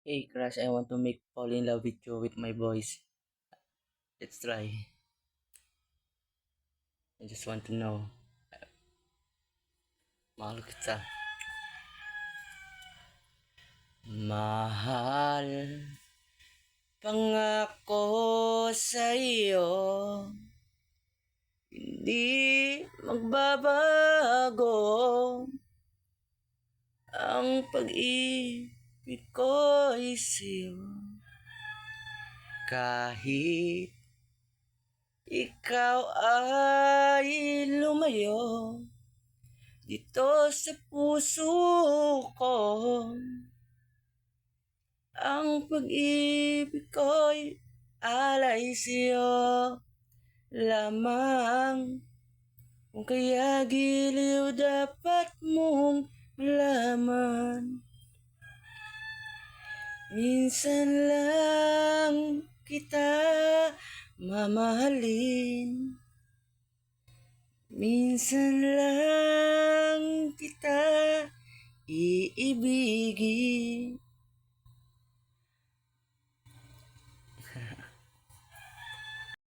Hey crush, I want to make fall in love with you with my voice. Let's try. I just want to know. Mahal kita. Mahal pangako sa iyo. Hindi magbabago ang pag-ibig ko'y sa'yo. Kahit ikaw ay lumayo dito sa puso ko, ang pag-ibig ko'y alay sa'yo lamang. Kung kaya giliw dapat mong malaman, minsan lang kita mamahalin, minsan lang kita iibigin.